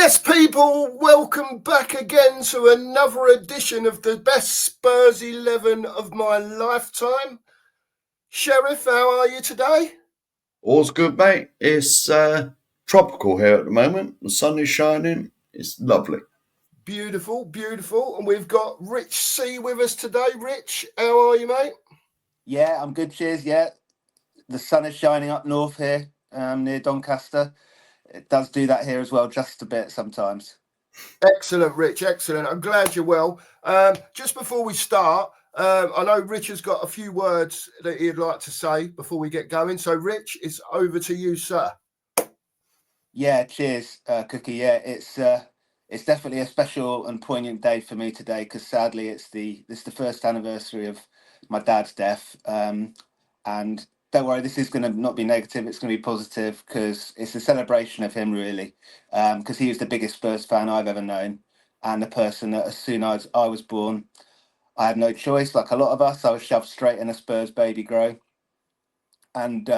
Yes, people, welcome back again to another edition of the best Spurs 11 of my lifetime. Sheriff, how are you today? All's good, mate. It's tropical here at the moment. The sun is shining. It's lovely. Beautiful, beautiful. And we've got Rich C with us today. Rich, how are you, mate? Yeah, I'm good. Cheers. Yeah, the sun is shining up north here, near Doncaster. It does do that here as well, just a bit sometimes. Excellent, Rich, excellent. I'm glad you're well. Just before we start, I know Rich has got a few words that he'd like to say before we get going. So, Rich, it's over to you, sir. Yeah, cheers, Cookie. Yeah, it's definitely a special and poignant day for me today because sadly it's the first anniversary of my dad's death. And don't worry, this is going to not be negative. It's going to be positive because it's a celebration of him, really. Because he was the biggest Spurs fan I've ever known, and the person that as soon as I was born, I had no choice. Like a lot of us, I was shoved straight in a Spurs baby grow. And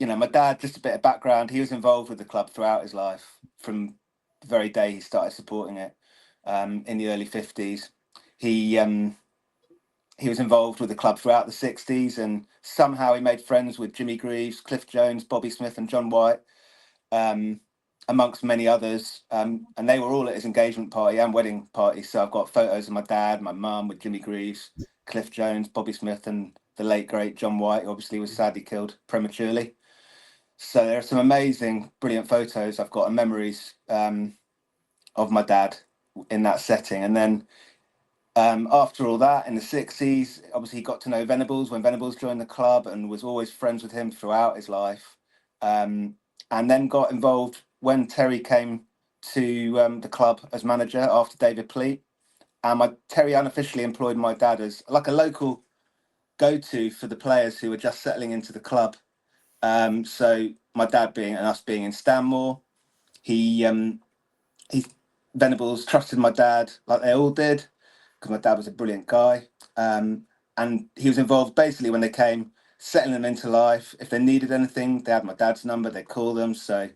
my dad, just a bit of background, he was involved with the club throughout his life from the very day he started supporting it in the early 50s. He he was involved with the club throughout the 60s, and somehow he made friends with Jimmy Greaves, Cliff Jones, Bobby Smith and John White, um, amongst many others. And they were all at his engagement party and wedding party. So I've got photos of my dad, my mum with Jimmy Greaves, Cliff Jones, Bobby Smith and the late, great John White, who obviously was sadly killed prematurely. So there are some amazing, brilliant photos I've got and memories of my dad in that setting. And then after all that, in the 60s, obviously he got to know Venables when Venables joined the club and was always friends with him throughout his life. And then got involved when Terry came to the club as manager after David Pleat. And Terry unofficially employed my dad as like a local go-to for the players who were just settling into the club. So my dad being and us being in Stanmore, he he Venables trusted my dad like they all did because my dad was a brilliant guy. And he was involved basically when they came, settling them into life. If they needed anything, they had my dad's number, they'd call them. So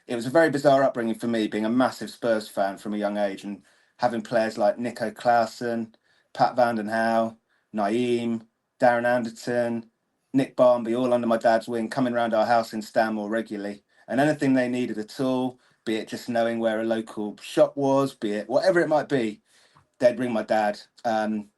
it was a very bizarre upbringing for me, being a massive Spurs fan from a young age and having players like Nico Clausen, Pat Van den Hauwe, Naeem, Darren Anderton, Nick Barmby, all under my dad's wing, coming around our house in Stanmore regularly. And anything they needed at all, be it just knowing where a local shop was, be it whatever it might be, they'd ring my dad. And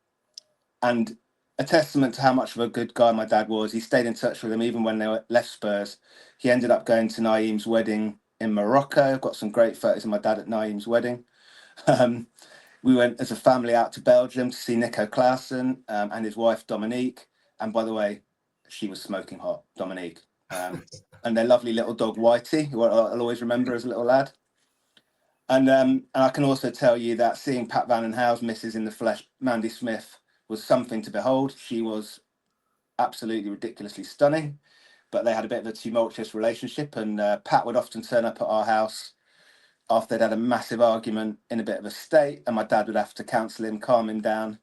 a testament to how much of a good guy my dad was, he stayed in touch with him even when they were left Spurs. He ended up going to Naeem's wedding in Morocco. I've got some great photos of my dad at Naeem's wedding. Um, we went as a family out to Belgium to see Nico Clausen and his wife Dominique. And by the way, she was smoking hot, Dominique. And their lovely little dog Whitey, who I'll always remember as a little lad. And I can also tell you that seeing Pat Van den Hauwe's missus in the flesh, Mandy Smith, was something to behold. She was absolutely ridiculously stunning, but they had a bit of a tumultuous relationship. And Pat would often turn up at our house after they'd had a massive argument in a bit of a state, and my dad would have to counsel him, calm him down.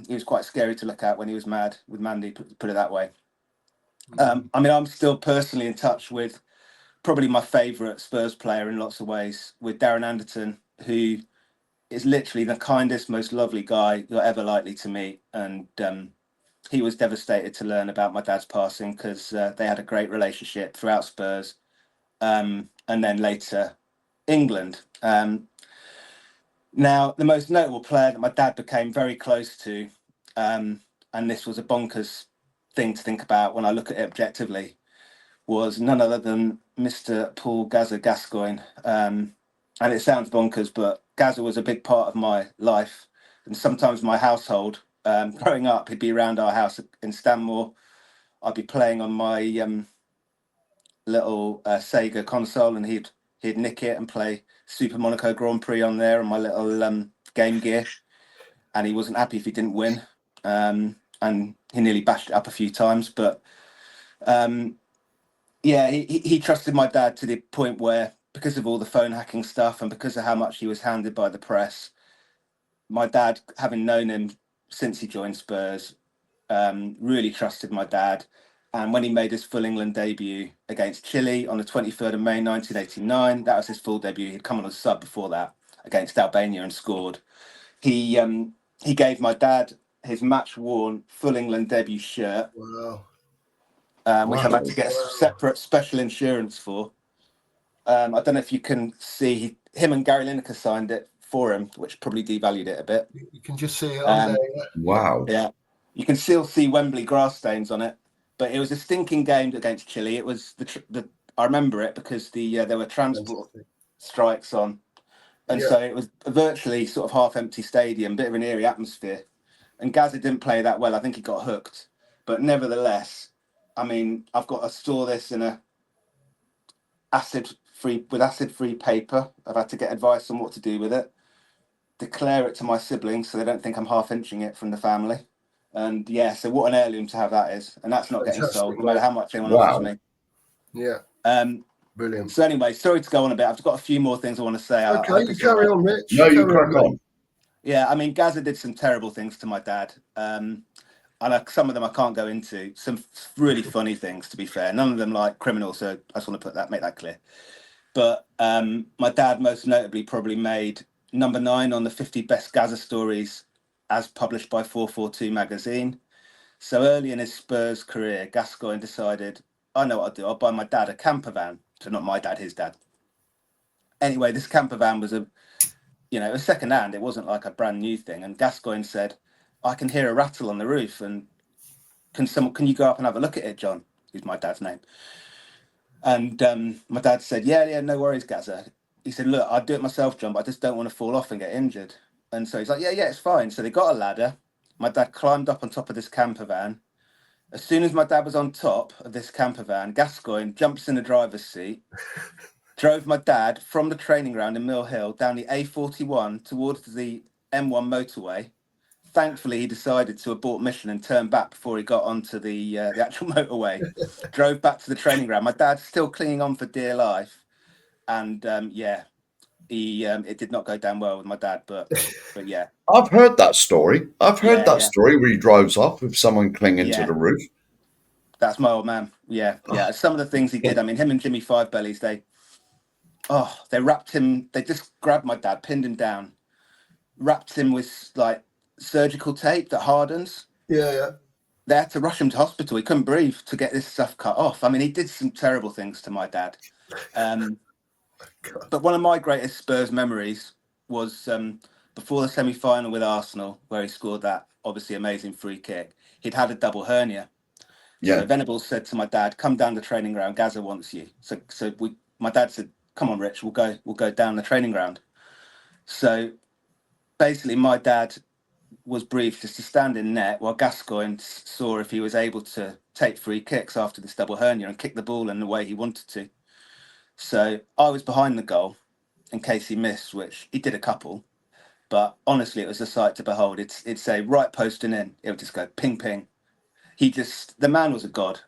He was quite scary to look at when he was mad with Mandy, put it that way. I mean, I'm still personally in touch with probably my favourite Spurs player in lots of ways, with Darren Anderton, who is literally the kindest, most lovely guy you're ever likely to meet. And he was devastated to learn about my dad's passing because they had a great relationship throughout Spurs, and then later England. Now, the most notable player that my dad became very close to, and this was a bonkers thing to think about when I look at it objectively, was none other than Mr. Paul Gaza Gascoigne. And it sounds bonkers, but Gaza was a big part of my life and sometimes my household. Growing up, he'd be around our house in Stanmore. I'd be playing on my little Sega console, and he'd nick it and play Super Monaco Grand Prix on there on my little Game Gear. And he wasn't happy if he didn't win. And he nearly bashed it up a few times. But yeah, he trusted my dad to the point where, because of all the phone hacking stuff and because of how much he was hounded by the press, my dad, having known him since he joined Spurs, really trusted my dad And when he made his full England debut against Chile on the 23rd of May 1989, that was his full debut. He'd come on as sub before that against Albania and scored. He gave my dad his match-worn full England debut shirt, Wow. which I've had to get separate special insurance for. I don't know if you can see, him and Gary Lineker signed it for him, which probably devalued it a bit. You can just see it on there. Yeah. Wow. Yeah. You can still see Wembley grass stains on it. But it was a stinking game against Chile. It was I remember it because there were transport strikes on. And so it was virtually sort of half-empty stadium, bit of an eerie atmosphere. And Gazza didn't play that well. I think he got hooked. But nevertheless, I mean, I store this in a acid-free paper. I've had to get advice on what to do with it. Declare it to my siblings so they don't think I'm half-inching it from the family. And yeah, so what an heirloom to have that is. And that's not getting sold, no matter how much anyone offers me. Yeah. Brilliant. So anyway, sorry to go on a bit. I've got a few more things I want to say. Okay, you carry on, Rich. No, you crack on. Yeah, I mean, Gazza did some terrible things to my dad. And some of them I can't go into. Some really funny things, to be fair. None of them like criminal, so I just want to make that clear. But my dad most notably probably made number 9 on the 50 best Gazza stories as published by 442 magazine. So early in his Spurs career, Gascoigne decided, I know what I'll do. I'll buy my dad a camper van. So not my dad, his dad. Anyway, this camper van was it was second hand. It wasn't like a brand new thing. And Gascoigne said, I can hear a rattle on the roof. And can you go up and have a look at it, John? Is my dad's name. And my dad said, yeah, no worries, Gazza. He said, look, I'd do it myself, John, but I just don't want to fall off and get injured. And so he's like, yeah, it's fine. So they got a ladder. My dad climbed up on top of this camper van. As soon as my dad was on top of this camper van, Gascoigne jumps in the driver's seat, drove my dad from the training ground in Mill Hill down the A41 towards the M1 motorway. Thankfully, he decided to abort mission and turn back before he got onto the actual motorway. Drove back to the training ground. My dad's still clinging on for dear life. And it did not go down well with my dad, but yeah. I've heard that story. I've heard that story where he drives off with someone clinging to the roof. That's my old man. Yeah. Some of the things he did. I mean, him and Jimmy Five Bellies, they wrapped him. They just grabbed my dad, pinned him down, wrapped him with like surgical tape that hardens. Yeah. They had to rush him to hospital. He couldn't breathe to get this stuff cut off. I mean, he did some terrible things to my dad. But one of my greatest Spurs memories was before the semi-final with Arsenal, where he scored that obviously amazing free kick. He'd had a double hernia. Yeah. So Venables said to my dad, "Come down the training ground. Gazza wants you." So my dad said, "Come on, Rich. We'll go down the training ground." So basically, my dad was briefed just to stand in net while Gascoigne saw if he was able to take free kicks after this double hernia and kick the ball in the way he wanted to. So I was behind the goal in case he missed, which he did a couple. But honestly, it was a sight to behold. It'd say right post and in. It would just go ping, ping. The man was a god.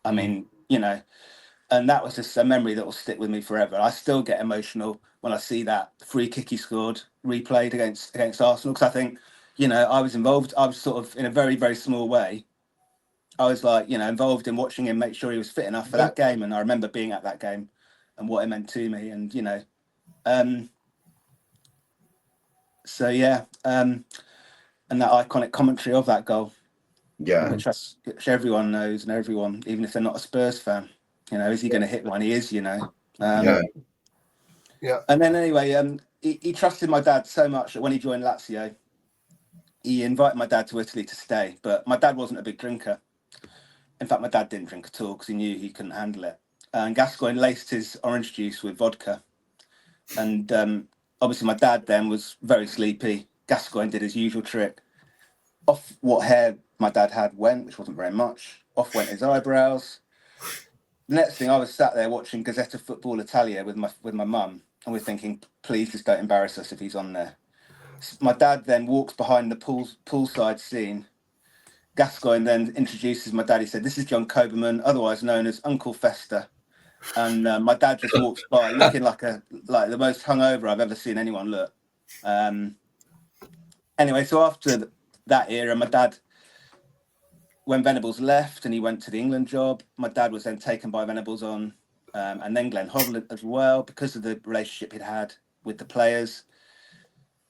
I mean, and that was just a memory that will stick with me forever. I still get emotional when I see that free kick he scored replayed against Arsenal, because I think, I was involved. I was sort of in a very, very small way. I was like, involved in watching him make sure he was fit enough for that game. And I remember being at that game and what it meant to me. And, and that iconic commentary of that goal, which everyone knows, and everyone, even if they're not a Spurs fan, is he going to hit one? He is, Yeah. And then anyway, he trusted my dad so much that when he joined Lazio, he invited my dad to Italy to stay. But my dad wasn't a big drinker. In fact, my dad didn't drink at all because he knew he couldn't handle it. And Gascoigne laced his orange juice with vodka. And obviously my dad then was very sleepy. Gascoigne did his usual trick. Off what hair my dad had went, which wasn't very much. Off went his eyebrows. The next thing, I was sat there watching Gazzetta Football Italia with my mum, and we're thinking, please just don't embarrass us if he's on there. My dad then walks behind the poolside scene. Gascoigne then introduces my dad. He said, "This is John Coberman, otherwise known as Uncle Fester." And my dad just walks by looking like the most hungover I've ever seen anyone look. Anyway, so after that era, my dad when Venables left and he went to the England job, my dad was then taken by Venables on, and then Glenn Hoddle as well, because of the relationship he'd had with the players.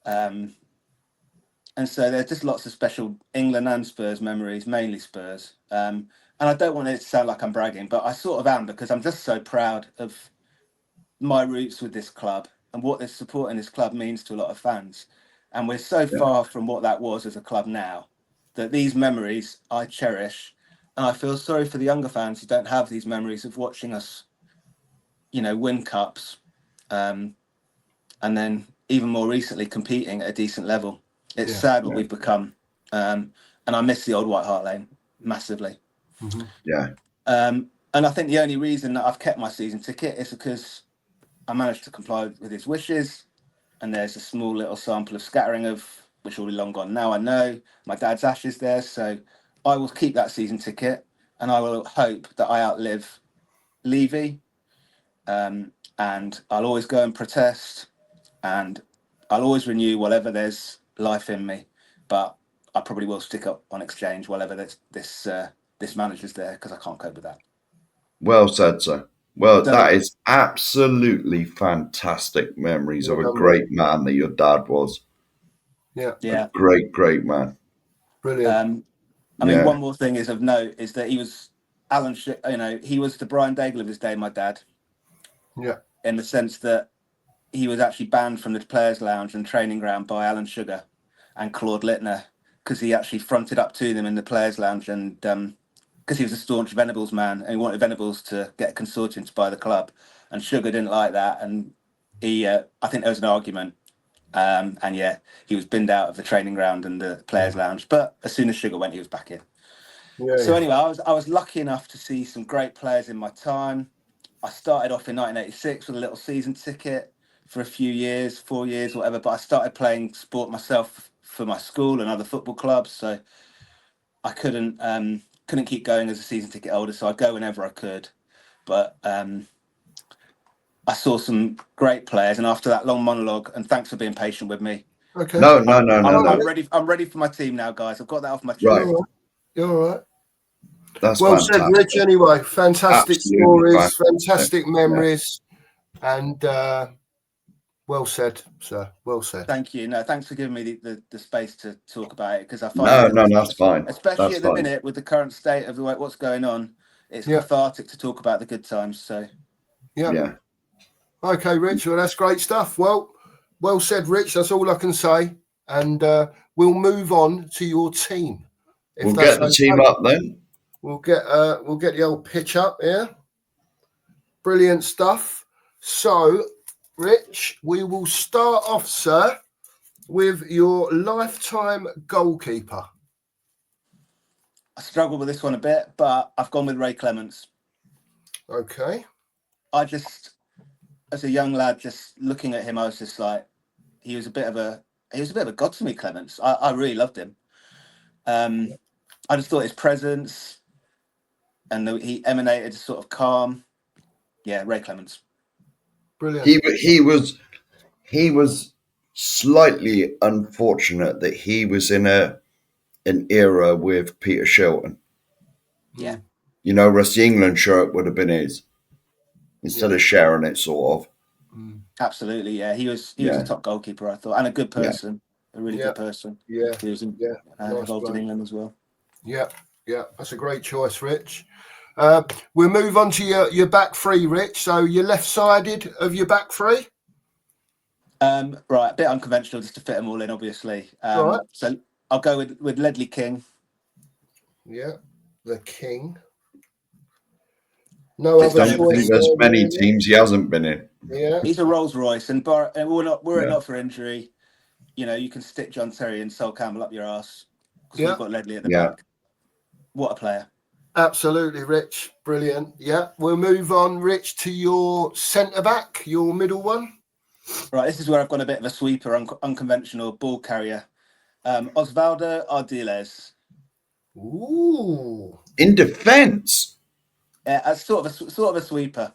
And so there's just lots of special England and Spurs memories, mainly Spurs. And I don't want it to sound like I'm bragging, but I sort of am, because I'm just so proud of my roots with this club and what this support in this club means to a lot of fans. And we're so far from what that was as a club now, that these memories I cherish. And I feel sorry for the younger fans who don't have these memories of watching us, win cups. And then even more recently competing at a decent level. It's sad what we've become. And I miss the old White Hart Lane massively. Mm-hmm. Yeah. And I think the only reason that I've kept my season ticket is because I managed to comply with his wishes. And there's a small little sample of scattering of which will be long gone now. I know my dad's ashes there, so I will keep that season ticket, and I will hope that I outlive Levy. And I'll always go and protest, and I'll always renew whatever there's life in me. But I probably will stick up on exchange whatever this manager's there, because I can't cope with that. Well said, sir. Well, So- that is absolutely fantastic memories of a great man that your dad was. Yeah. A great, great man. Brilliant. I mean, one more thing is of note is that he was he was the Brian Daigle of his day, my dad. Yeah. In the sense that he was actually banned from the players' lounge and training ground by Alan Sugar and Claude Littner, because he actually fronted up to them in the players' lounge, and because he was a staunch Venables man and he wanted Venables to get a consortium to buy the club, and Sugar didn't like that, and he I think there was an argument, and he was binned out of the training ground and the players' lounge. But as soon as Sugar went, he was back in. Anyway, I was lucky enough to see some great players in my time. I started off in 1986 with a little season ticket for a few years, 4 years, whatever. But I started playing sport myself for my school and other football clubs, so I couldn't keep going as a season ticket holder. So I'd go whenever I could. But I saw some great players, and after that long monologue, and thanks for being patient with me. Okay. No. I'm ready for my team now, guys. I've got that off my chest. Right. You're all right. That's well fantastic. said, Rich. Anyway, fantastic Absolutely stories, fantastic memories, and well said, sir. Well said. Thank you. No, thanks for giving me the space to talk about it, because I find that's fine. Especially that's at the fine. minute with the current state of what's going on, it's cathartic to talk about the good times. So yeah. Okay, Rich. Well, that's great stuff. Well said, Rich. That's all I can say, and we'll move on to your team. We'll get the team up then. We'll get the old pitch up here. Brilliant stuff. So, Rich, we will start off, sir, with your lifetime goalkeeper. I struggled with this one a bit, but I've gone with Ray Clements. Okay. I just, as a young lad, just looking at him, I was just like, he was a bit of a god to me, Clements. I really loved him. I just thought his presence and he emanated sort of calm. Yeah, Ray Clements. Brilliant. He was slightly unfortunate that he was in an era with Peter Shilton. Yeah. Rusty England shirt would have been his instead of sharing it, sort of. Absolutely, yeah. He was a top goalkeeper, I thought, and a good person, a really good person. Yeah, he was involved in England as well. Yeah, that's a great choice, Rich. We'll move on to your back three, Rich. So your left-sided of your back three. Right, a bit unconventional just to fit them all in, obviously. Right. So I'll go with Ledley King. Yeah, the King. No other choice. There's many teams he hasn't been in. Yeah, he's a Rolls Royce, and were it not for injury, you can stick John Terry and Sol Campbell up your ass, because we've got Ledley at the back. What a player! Absolutely, Rich. Brilliant. Yeah, we'll move on, Rich, to your centre back, your middle one. Right, this is where I've got a bit of a sweeper, unconventional ball carrier. Osvaldo Ardiles. Ooh. In defence. Yeah, sort of a sweeper.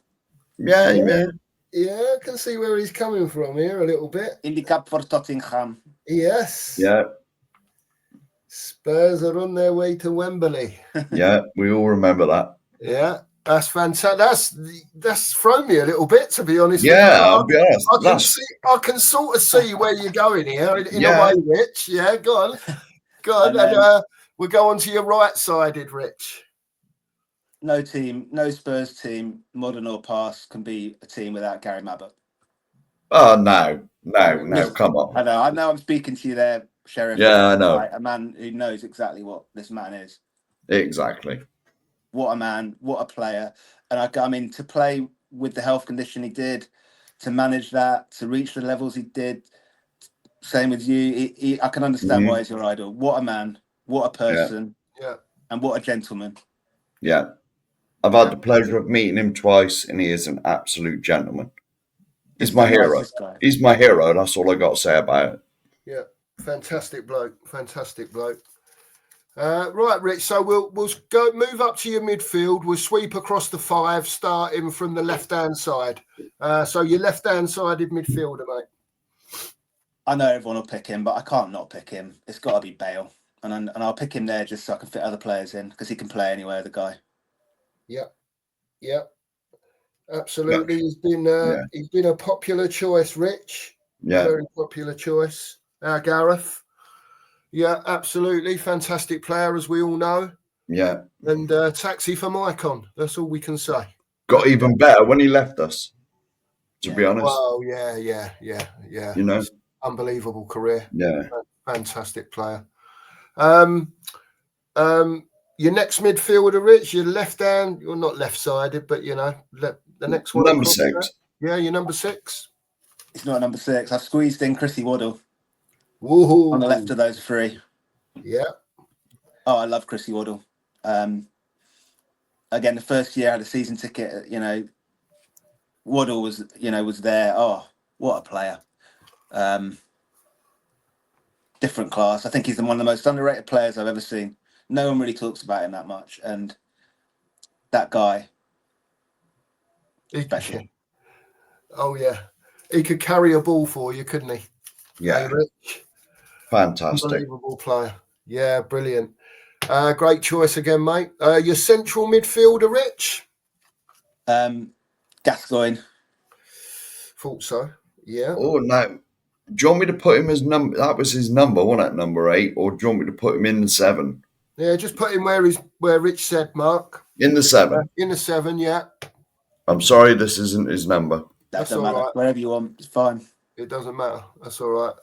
Yeah, I can see where he's coming from here a little bit. In the cup for Tottenham. Yes. Yeah. Spurs are on their way to Wembley. Yeah, we all remember that. Yeah, that's fantastic. That's thrown me a little bit, to be honest with Yeah, you. I'll be honest. I can sort of see where you're going here in a Yeah. way, Rich. Yeah, go on. And then- And we'll go on to your right-sided, Rich. No team, no Spurs team, modern or past, can be a team without Gary Mabbutt. Oh, no, come on. I know I'm speaking to you there, Sheriff. Yeah, I know. Right, a man who knows exactly what this man is. Exactly. What a man, what a player. And I mean, to play with the health condition he did, to manage that, to reach the levels he did, same with you. I can understand why he's your idol. What a man, what a person, Yeah. and what a gentleman. Yeah. I've had the pleasure of meeting him twice, and he is an absolute gentleman. He's my hero. Guy. He's my hero. That's all I got to say about it. Yeah, fantastic bloke. Fantastic bloke. Right, Rich. So we'll go move up to your midfield. We'll sweep across the five, starting from the left-hand side. So your left-hand sided midfielder, mate. I know everyone will pick him, but I can't not pick him. It's got to be Bale, and I'll pick him there just so I can fit other players in because he can play anywhere. The guy. Yeah, absolutely. Yeah. He's been a popular choice, Rich. Yeah. Very popular choice. Gareth. Yeah, absolutely. Fantastic player, as we all know. Yeah. And taxi for Mycon. That's all we can say. Got even better when he left us, to be honest. Well, yeah. You know? Unbelievable career. Yeah. Fantastic player. Your next midfielder, Rich, your left hand, you're not left-sided, but the next one. Number 6. Yeah, you're number 6. It's not number 6. I've squeezed in Chrissy Waddle. Woohoo. On the left of those three. Yeah. Oh, I love Chrissy Waddle. Again, the first year I had a season ticket, Waddle was there. Oh, what a player. Different class. I think he's one of the most underrated players I've ever seen. No one really talks about him that much. And that guy, special. Oh, yeah. He could carry a ball for you, couldn't he? Yeah. Hey, Rich? Fantastic. Unbelievable player. Yeah, brilliant. Great choice again, mate. Your central midfielder, Rich? Gascoigne. Thought so. Yeah. Oh, no. Do you want me to put him as number? That was his number, wasn't it? Number 8. Or do you want me to put him in the 7? Yeah, just put him where Rich said, Mark. In the 7. In the 7, yeah. I'm sorry, this isn't his number. That's all matter. right. Wherever you want, it's fine. It doesn't matter. That's all right.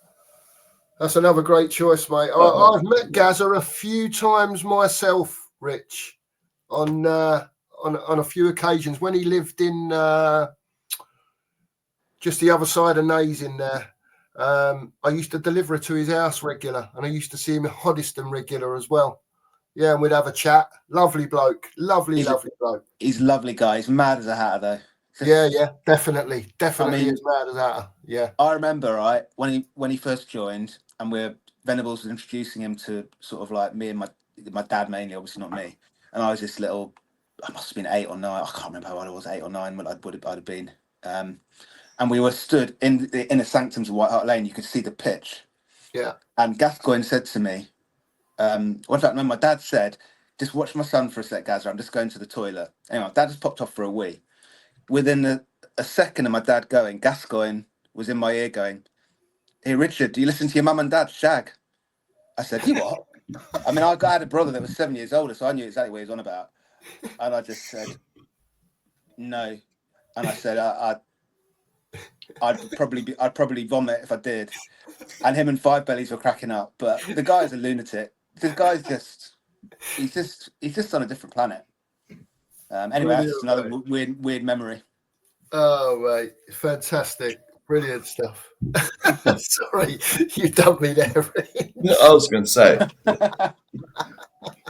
That's another great choice, mate. I've met Gazza a few times myself, Rich, on a few occasions when he lived in just the other side of Nays in there. I used to deliver it to his house regular, and I used to see him at Hoddesdon regular as well. Yeah, and we'd have a chat. Lovely bloke. Lovely bloke. He's a lovely guy. He's mad as a hatter, though. Yeah, definitely as mad as that. Yeah. I remember, right, when he first joined, and Venables was introducing him to sort of like me and my dad mainly, obviously not me, and I was this little, I must have been 8 or 9. I can't remember how old I was, 8 or 9, but I'd have been. And we were stood in the sanctums of White Hart Lane. You could see the pitch. Yeah. And Gascoigne said to me, in fact, no, my dad said, just watch my son for a sec, Gazza. I'm just going to the toilet. Anyway, Dad just popped off for a wee. Within a second of my dad going, Gascoigne was in my ear going, "Hey, Richard, do you listen to your mum and dad shag?" I said, "You what?" I mean, I had a brother that was 7 years older, so I knew exactly what he was on about. And I just said, "No." And I said, I'd probably vomit if I did. And him and Five Bellies were cracking up. But the guy's a lunatic. The guy's he's just on a different planet. Anyway, that's just another weird memory. Oh, mate, fantastic. Brilliant stuff. Sorry, you dumped me there. I was going to say.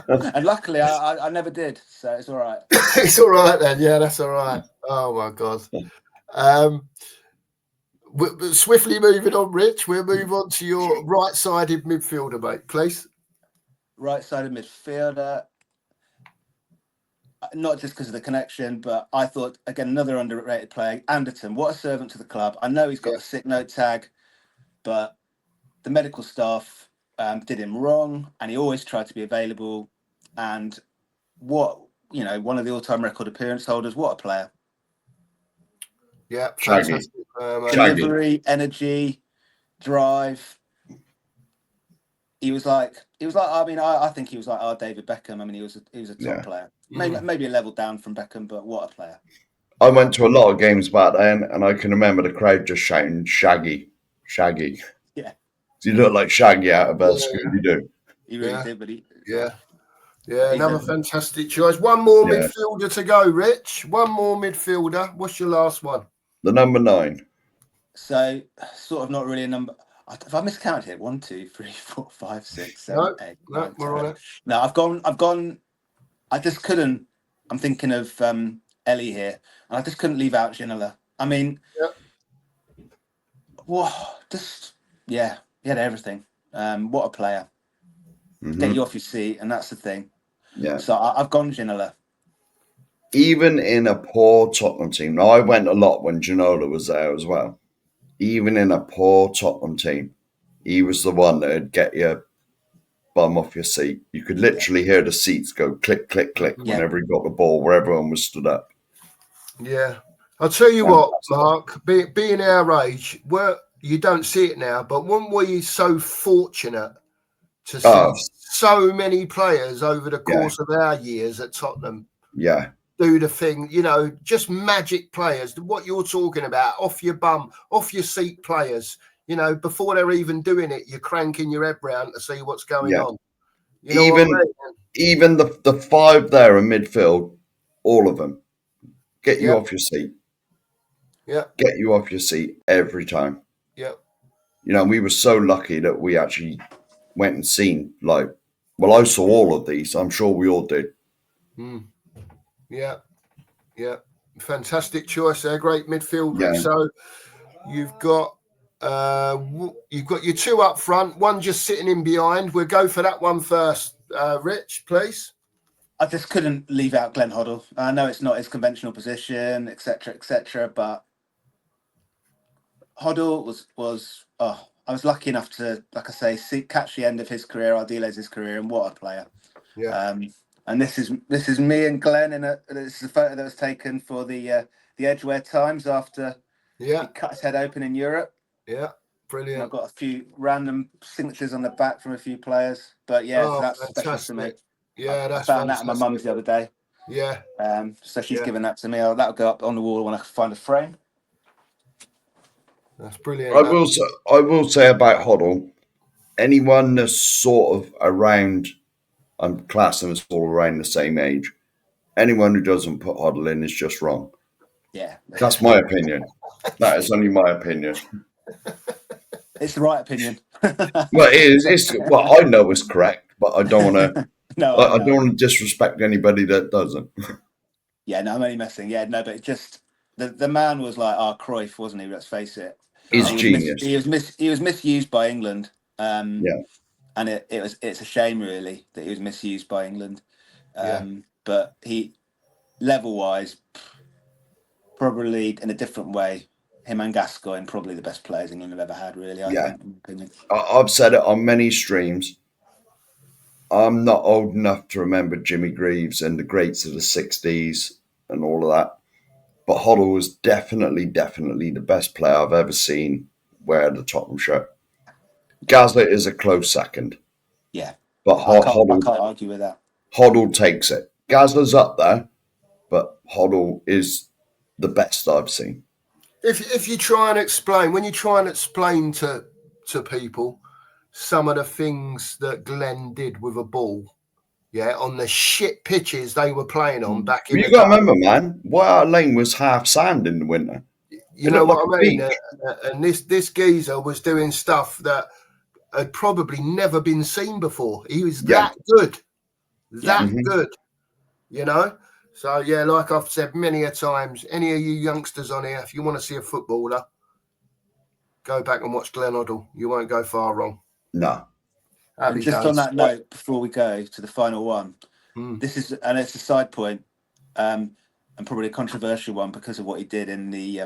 And luckily, I never did, so it's all right. It's all right then. Yeah, that's all right. Oh, my God. Swiftly moving on, Rich, we'll move on to your right-sided midfielder, mate, please. Right-sided midfielder. Not just because of the connection, but I thought, again, another underrated player, Anderton. What a servant to the club. I know he's got a sick note tag, but the medical staff, did him wrong, and he always tried to be available. And one of the all-time record appearance holders. What a player! Yeah, Shaggy. fantastic. Mate. Shaggy. Delivery, energy, drive. He was like. I mean, I think he was like our David Beckham. I mean, he was a top player. Maybe a level down from Beckham, but what a player! I went to a lot of games back then, and I can remember the crowd just shouting, "Shaggy, Shaggy." Yeah. You look like Shaggy out of Scooby Doo. He really did, but yeah, he's another fantastic choice. One more Yeah. midfielder to go, Rich. One more midfielder. What's your last one? The number 9. So, sort of not really a number. Have I miscounted here? 1, 2, 3, 4, 5, 6, 7, 8, 9, we're 10. on it. No, I've gone. I just couldn't. I'm thinking of Ellie here, and I just couldn't leave out Ginola. I mean, he had everything. What a player! Get you off your seat, and that's the thing. Yeah. So I've gone Ginola. Even in a poor Tottenham team, now I went a lot when Ginola was there as well. Even in a poor Tottenham team, he was the one that'd get your bum off your seat. You could literally hear the seats go click, click, click whenever he got the ball, where everyone was stood up. Yeah. I'll tell you what, Mark, being our age, you don't see it now, but weren't we so fortunate to see so many players over the course of our years at Tottenham do the thing, just magic players, what you're talking about, off your bum, off your seat players, before they're even doing it, you're cranking your head round to see what's going on. Even the 5 there in midfield, all of them, get you off your seat. Yeah. Get you off your seat every time. Yeah. We were so lucky that we actually went and seen, I saw all of these. I'm sure we all did. Yeah. Yeah. Fantastic choice there. Great midfield, Rich. So you've got your 2 up front, one just sitting in behind. We'll go for that one first. Rich, please. I just couldn't leave out Glenn Hoddle. I know it's not his conventional position, etc., but Hoddle was I was lucky enough to, like I say, catch the end of his career, Ardiles' career, and what a player. Yeah. And this is me and Glenn this is a photo that was taken for the Edgware Times after he cut his head open in Europe. Yeah. Brilliant. And I've got a few random signatures on the back from a few players. But that's fantastic. special to me. Yeah, I found that at my mum's the other day. Yeah. So she's given that to me. That'll go up on the wall when I find a frame. That's brilliant. I will say about Hoddle, anyone that's sort of around, I'm classing them as all around the same age. Anyone who doesn't put Hoddle in is just wrong. Yeah. That's my opinion. That is only my opinion. It's the right opinion. Well, it is. Well, I know it's correct, but I don't want to. I don't want to disrespect anybody that doesn't. Yeah, no, I'm only messing. Yeah, no, but just the man was like Cruyff, wasn't he? Let's face it. He's genius. He was misused by England. And it's a shame really that he was misused by England. But he, level wise, probably in a different way. Him and Gascoigne, probably the best players England have ever had, really. I think, in my opinion. I've said it on many streams. I'm not old enough to remember Jimmy Greaves and the greats of the 60s and all of that. But Hoddle was definitely the best player I've ever seen wear the Tottenham shirt. Gazza is a close second. Yeah. But I can't argue with that. Hoddle takes it. Gazza's up there, but Hoddle is the best I've seen. If you try and explain, when you try and explain to people some of the things that Glenn did with a ball, on the shit pitches they were playing on back in the day. You got to remember, man, White Hart Lane was half sand in the winter. You know what I mean? And this geezer was doing stuff that had probably never been seen before. He was that good. Good. So, like I've said many a times, any of you youngsters on here, if you want to see a footballer, go back and watch Glenn Hoddle. You won't go far wrong. No. And just on that note, before we go to the final one, this is, and it's a side point, and probably a controversial one because of what he did in the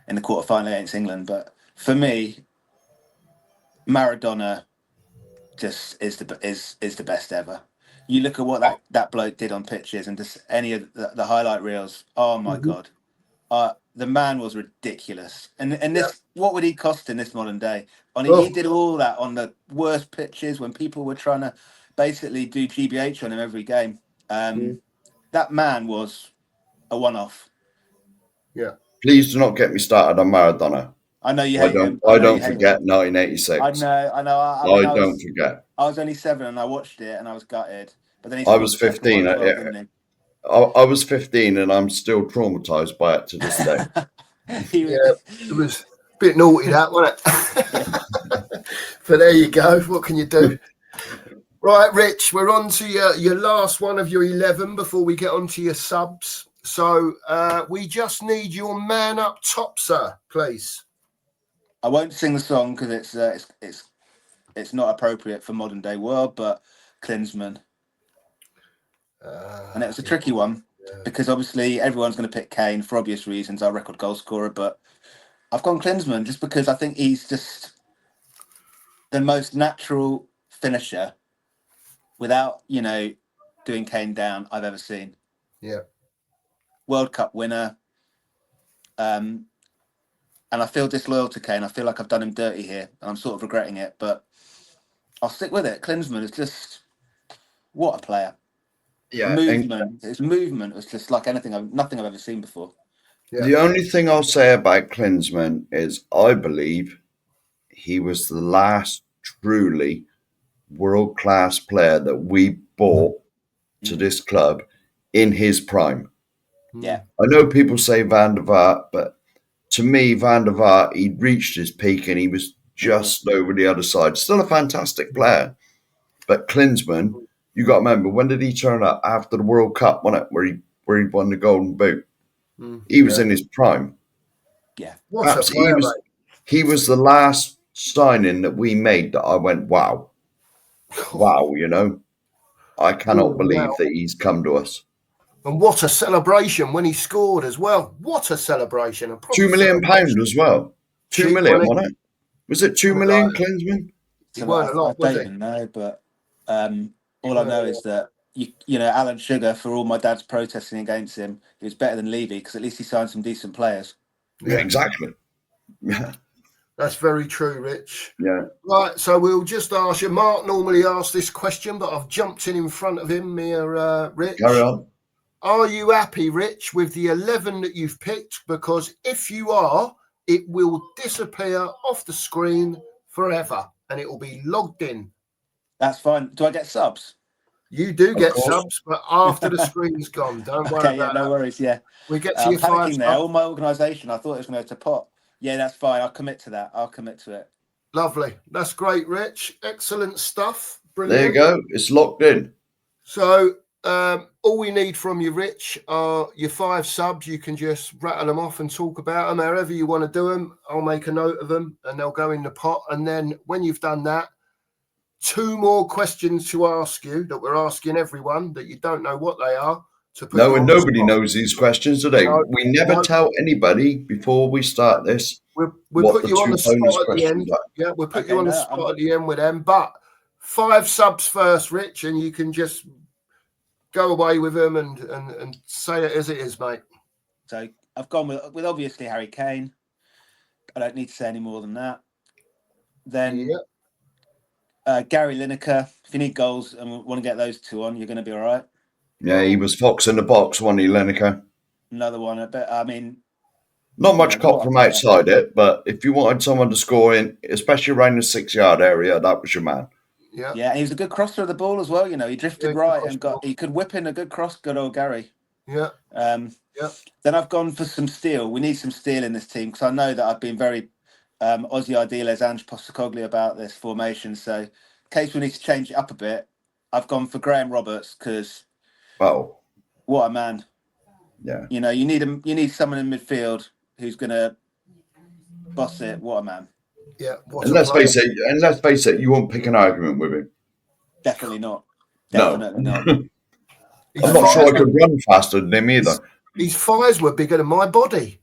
quarterfinal against England. But for me, Maradona just is the best ever. You look at what that bloke did on pitches and just any of the highlight reels. Oh my Mhm. God, the man was ridiculous. And Yeah. this, what would he cost in this modern day? He Oh, did all that on the worst pitches when people were trying to basically do GBH on him every game. Mm. That man was a one-off. Yeah. Please do not get me started on Maradona. I know you hate him. I don't forget 1986. I know. I don't forget. I was only 7 and I watched it and I was gutted. But then he I scored was the second one 15. as well, didn't he? I was 15 and I'm still traumatized by it to this day. Yeah, it was a bit naughty, that, wasn't it? But there you go. What can you do? Right, Rich, we're on to your last one of your 11 before we get on to your subs. So we just need your man up top, sir, please. I won't sing the song because it's not appropriate for modern day world, but Klinsmann. And it was a tricky one because obviously everyone's going to pick Kane for obvious reasons, our record goal scorer, but I've gone Klinsmann just because I think he's just the most natural finisher without, doing Kane down I've ever seen. Yeah. World Cup winner. And I feel disloyal to Kane. I feel like I've done him dirty here, and I'm sort of regretting it. But I'll stick with it. Klinsmann is just what a player. Yeah. His movement was just like nothing I've ever seen before. Yeah. The only thing I'll say about Klinsmann is I believe he was the last truly world-class player that we bought to this club in his prime. Yeah. I know people say Van der Vaart, but to me, Van der Vaart, he'd reached his peak and he was just over the other side. Still a fantastic player. But Klinsmann, you got to remember, when did he turn up? After the World Cup, wasn't it? Where he won the Golden Boot. He was in his prime. Yeah. What a player, mate. He was the last signing that we made that I went, wow. Wow, I cannot believe that he's come to us. And what a celebration when he scored as well. What a celebration. £2 million as well. 2 million, wasn't it? Was it 2 million, Klinsmann? He weren't a lot, I don't even know, but all I know is that Alan Sugar, for all my dad's protesting against him, he was better than Levy because at least he signed some decent players. Yeah, exactly. Yeah. That's very true, Rich. Yeah. Right, so we'll just ask you. Mark normally asks this question, but I've jumped in front of him here, Rich. Carry on. Are you happy, Rich, with the 11 that you've picked? Because if you are, it will disappear off the screen forever and it will be logged in. That's fine. Do I get subs? You do get subs, but after the screen's gone. Don't worry about no worries. Yeah. We get to your 5 there. All my organisation, I thought it was going to go to pot. Yeah, that's fine. I'll commit to that. I'll commit to it. Lovely. That's great, Rich. Excellent stuff. Brilliant. There you go. It's locked in. So all we need from you, Rich, are your 5 subs. You can just rattle them off and talk about them however you want to do them. I'll make a note of them and they'll go in the pot. And then when you've done that, 2 more questions to ask you that we're asking everyone that you don't know what they are. No, and nobody knows these questions, do they? No, we never tell anybody before we start this. We'll put you on the spot at the end. Yeah, we'll put you on the spot at the end with them. But 5 subs first, Rich, and you can just go away with them and say it as it is, mate. So I've gone with obviously Harry Kane. I don't need to say any more than that. Then Gary Lineker. If you need goals and want to get those 2 on, you're going to be all right. Yeah, he was fox in the box, wasn't he, Lineker? Another one. But I mean, not much cop from outside it, but if you wanted someone to score in, especially around the 6-yard area, that was your man. Yeah, yeah, and he was a good crosser of the ball as well. He drifted right and he could whip in a good cross. Good old Gary. Yeah. Then I've gone for some steel. We need some steel in this team because I know that I've been very Ozzy Ardiles, Ange Postecoglou about this formation. So in case we need to change it up a bit, I've gone for Graham Roberts because what a man. Yeah. You need someone in midfield who's going to boss it. What a man. Yeah. And let's face it, you won't pick an argument with him. Definitely not. Definitely not. I'm not sure I could run faster than him either. His thighs were bigger than my body.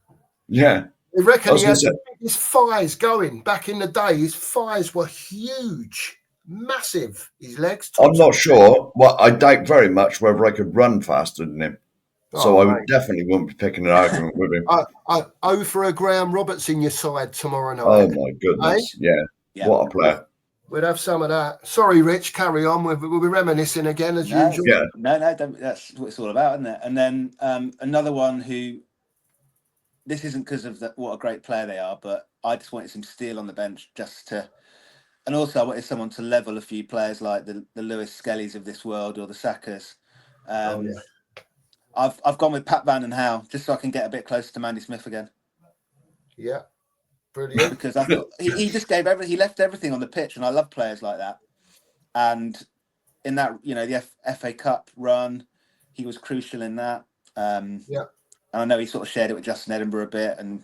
Yeah. I reckon he had the biggest thighs going back in the day. His thighs were huge. massive. His legs. I'm not sure. Well, I doubt very much whether I could run faster than him. So I mate. definitely wouldn't be picking an argument with him. Oh, for a Graham Roberts in your side tomorrow night. Oh my goodness! Eh? Yeah, what a player! We'd have some of that. Sorry, Rich. Carry on. We'll be reminiscing again as usual. Yeah. No, that's what it's all about, isn't it? And then another one who. This isn't because of what a great player they are, but I just wanted some steel on the bench just to. And also, I wanted someone to level a few players like the Lewis Skellys of this world or the Sackers. I've gone with Pat Van den Houw just so I can get a bit closer to Mandy Smith again. Yeah, brilliant. Because I thought he just gave everything. He left everything on the pitch, and I love players like that. And in that, the FA Cup run, he was crucial in that. And I know he sort of shared it with Justin Edinburgh a bit, and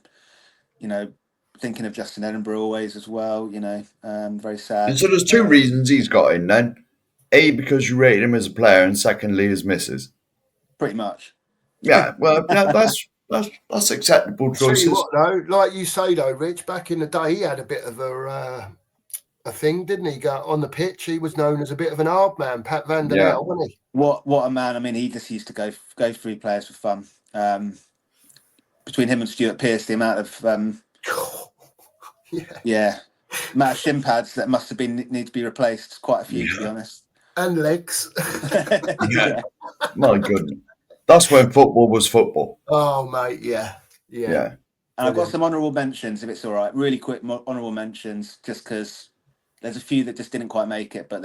thinking of Justin Edinburgh always as well. Very sad. And so there's two reasons he's got in then. A, because you rated him as a player, and secondly, his misses. Pretty much. Yeah, well, that's acceptable choices. See what though, like you say though, Rich, back in the day, he had a bit of a thing, didn't he? Got on the pitch, he was known as a bit of an hard man, Pat Van den Houw, wasn't he? What a man! I mean, he just used to go through players for fun. Between him and Stuart Pearce, the amount of amount of shin pads that must have need to be replaced, quite a few to be honest. And legs. My goodness. That's when football was football. Oh, mate, yeah. And I've got some honourable mentions, if it's all right. Really quick honourable mentions, just because there's a few that just didn't quite make it, but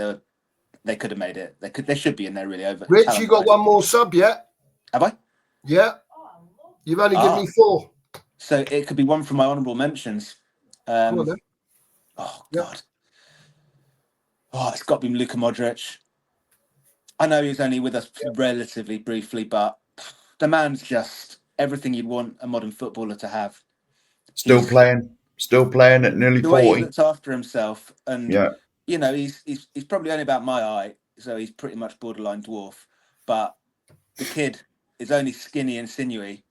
they could have made it. They should be in there really over. Rich, you got one more sub yet? Have I? Yeah. You've only given me 4. So it could be one from my honourable mentions. God. Oh, it's got to be Luka Modric. I know he was only with us relatively briefly, but the man's just everything you'd want a modern footballer to have. Still playing at nearly 40. The way he looked after himself, and he's probably only about my height, so he's pretty much borderline dwarf. But the kid is only skinny and sinewy,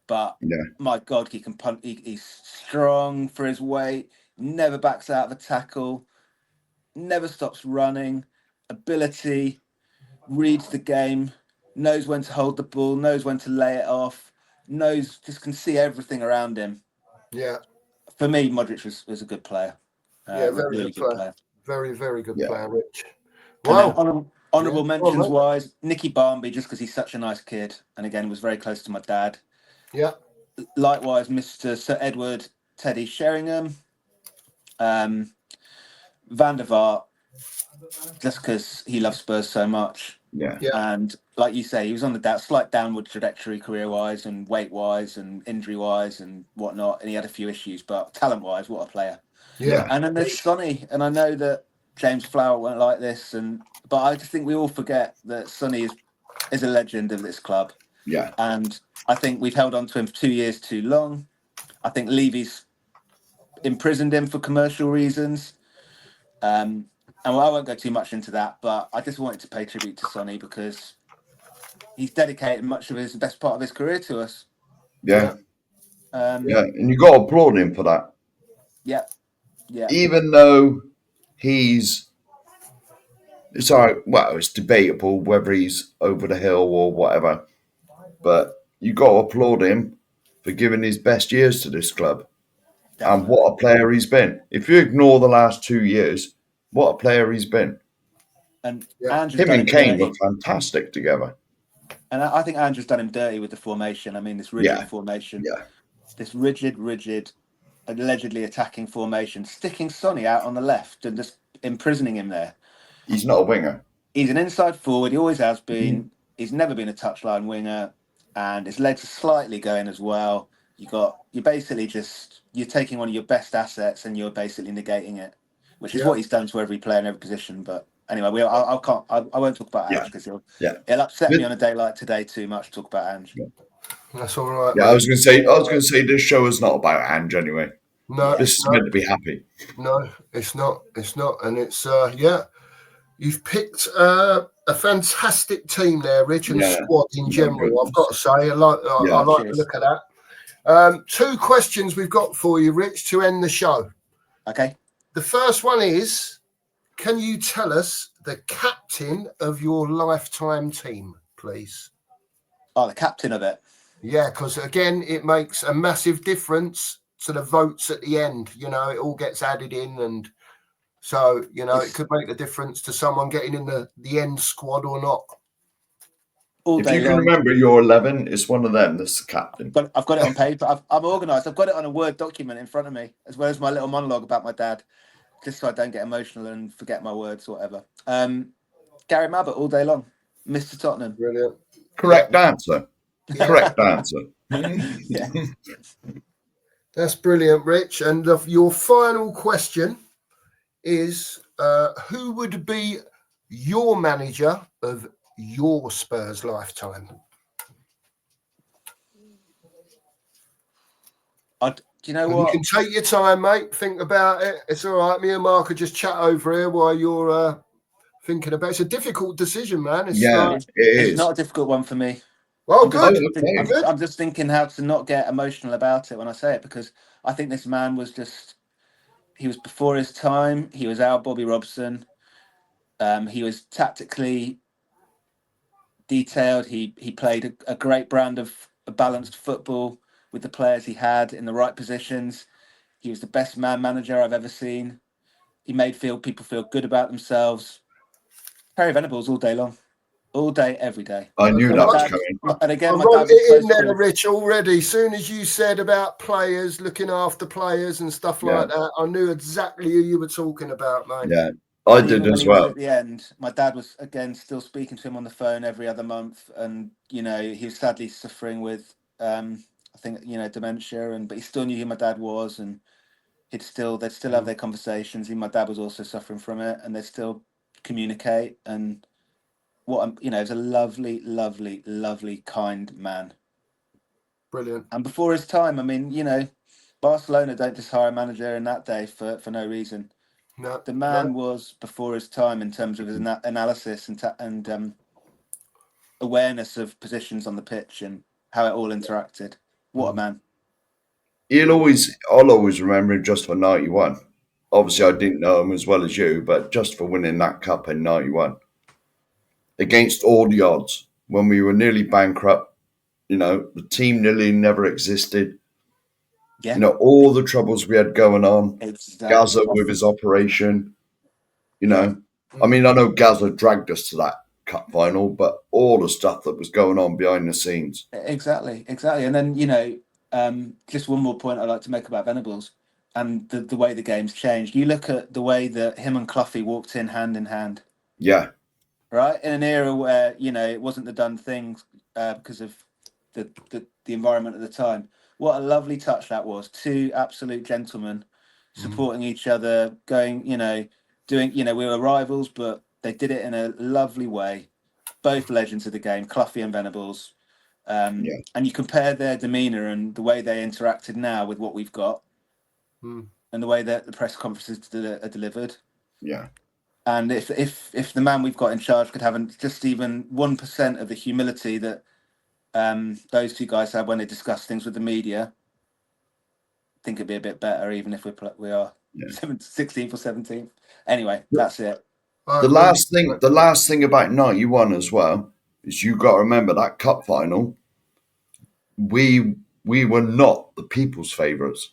but my God, he can punt. He's strong for his weight. Never backs out of a tackle. Never stops running. Ability. Reads the game, knows when to hold the ball, knows when to lay it off, can see everything around him. Yeah. For me, Modric was a good player. Very really good player. Very, very good player, Rich. Well, honourable mentions wise, Nicky Barmby, just because he's such a nice kid, and again was very close to my dad. Yeah. Likewise, Mr. Sir Edward Teddy Sheringham, Van der Vaart, just because he loves Spurs so much. Yeah. And like you say, he was on the slight downward trajectory career-wise and weight-wise and injury-wise and whatnot, and he had a few issues, but talent-wise, what a player. Yeah. And then there's Sonny, and I know that James Flower won't like this, but I just think we all forget that Sonny is a legend of this club. Yeah. And I think we've held on to him for 2 years too long. I think Levy's imprisoned him for commercial reasons. And I won't go too much into that, but I just wanted to pay tribute to Sonny because he's dedicated much of the best part of his career to us. Yeah. And you got to applaud him for that. Yeah. Even though it's debatable whether he's over the hill or whatever, but you got to applaud him for giving his best years to this club. Definitely. And what a player he's been. If you ignore the last 2 years, what a player he's been. And him and Kane were fantastic together. And I think Andrew's done him dirty with the formation. I mean, this rigid formation. Yeah. This rigid, allegedly attacking formation, sticking Sonny out on the left and just imprisoning him there. He's not a winger. He's an inside forward. He always has been. Mm-hmm. He's never been a touchline winger. And his legs are slightly going as well. You're taking one of your best assets and you're basically negating it, which is what he's done to every player in every position. But anyway, I won't talk about Ange because it'll upset me on a day like today too much to talk about Ange. Yeah. That's all right. Yeah, I was going to say this show is not about Ange anyway. No, this is meant to be happy. No, it's not. It's not, and it's You've picked a fantastic team there, Rich, and squad in general. I've got to say, I like to look at that. 2 questions we've got for you, Rich, to end the show. Okay. The first one is, can you tell us the captain of your lifetime team, please? Oh, the captain of it. Yeah, because again, it makes a massive difference to the votes at the end. You know, it all gets added in, and so it could make a difference to someone getting in the end squad or not. All If day you can long. remember your 11, it's one of them that's the captain. But I've got it on paper. I'm organised. I've got it on a Word document in front of me, as well as my little monologue about my dad, just so I don't get emotional and forget my words or whatever. Gary Mabbott all day long, Mr. Tottenham. Brilliant. Correct answer. Yeah. Correct answer. Yeah. That's brilliant, Rich. And your final question is, who would be your manager of your Spurs lifetime? Do you know And what? you can take your time, mate. Think about it. It's all right. Me and Mark could just chat over here while you're thinking about it. It's a difficult decision, man. It's It It's is. not a difficult one for me. well, good. Okay. I'm just thinking how to not get emotional about it when I say it, because I think this man was he was before his time. He was our Bobby Robson. He was tactically detailed. He played a great brand of a balanced football with the players he had in the right positions. He was the best man manager I've ever seen. He made people feel good about themselves. Perry Venables all day long, all day, every day. I knew Okay, that was I- coming. And again, I my wrote dad was it in close there, to. Rich, already. As soon as you said about players, looking after players and stuff like that, I knew exactly who you were talking about, mate. Yeah, I And did even when as he was well. at the end, my dad was again still speaking to him on the phone every other month, and he was sadly suffering with I think dementia, but he still knew who my dad was, and they'd still have their conversations. And my dad was also suffering from it, and they'd still communicate. And he's a lovely, lovely, lovely, kind man. Brilliant. And before his time, I mean, Barcelona don't just hire a manager in that day for no reason. No, The man was before his time in terms of his analysis and awareness of positions on the pitch and how it all interacted. What a man! I'll always remember him just for 91. Obviously, I didn't know him as well as you, but just for winning that cup in 91. Against all the odds, when we were nearly bankrupt, the team nearly never existed. Yeah, All the troubles we had going on. exactly. Gaza with his operation, Yeah. I mean, I know Gaza dragged us to that cup final, but all the stuff that was going on behind the scenes. Exactly. And then just one more point I'd like to make about Venables and the way the game's changed. You look at the way that him and Cloughy walked in hand. Yeah, Right, in an era where it wasn't the done thing because of the environment at the time. What a lovely touch that was! Two absolute gentlemen supporting each other, going, doing. We were rivals, but they did it in a lovely way. Both legends of the game, Cloughy and Venables. And you compare their demeanour and the way they interacted now with what we've got, and the way that the press conferences are delivered. Yeah. And if the man we've got in charge could have just even 1% of the humility that those two guys had when they discuss things with the media, I think it'd be a bit better, even if we are 16th or 17th. Anyway, that's it. The last thing about 91 as well is you got to remember that cup final. We were not the people's favourites.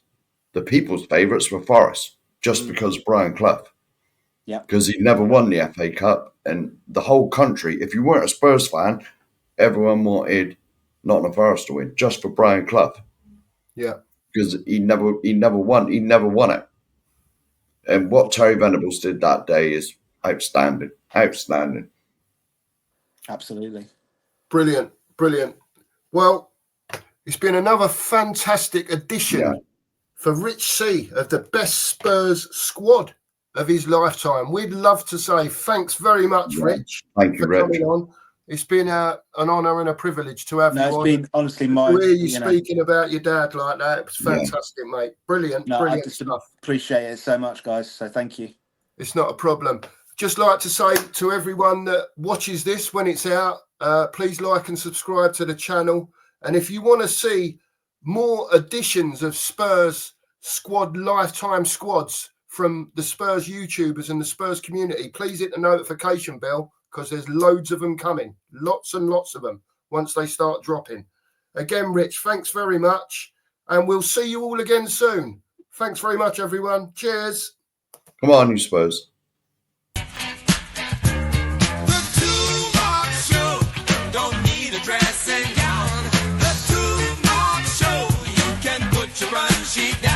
The people's favourites were Forest, just because Brian Clough. Yeah. Because he never won the FA Cup, and the whole country, if you weren't a Spurs fan, everyone wanted Nottingham Forest to win, just for Brian Clough. Yeah. Because he never won it. And what Terry Venables did that day is outstanding. Outstanding. Absolutely. Brilliant. Well, it's been another fantastic edition for Rich C of the best Spurs squad of his lifetime. We'd love to say thanks very much, Rich. Thank you, for Rich. coming on. It's been an honour and a privilege to have you on. It's been honestly to hear you speaking about your dad like that. It was fantastic, mate. Brilliant I just stuff. Appreciate it so much, guys. So thank you. It's not a problem. Just like to say to everyone that watches this when it's out, please like and subscribe to the channel. And if you want to see more editions of Spurs squad lifetime squads from the Spurs YouTubers and the Spurs community, please hit the notification bell, because there's loads of them coming, lots and lots of them once they start dropping. Again, Rich, thanks very much, and we'll see you all again soon. Thanks very much, everyone. Cheers. Come on, you Spurs. The Two-Mark Show, don't need a dressing gown. The Two-Mark Show, you can put your run sheet down.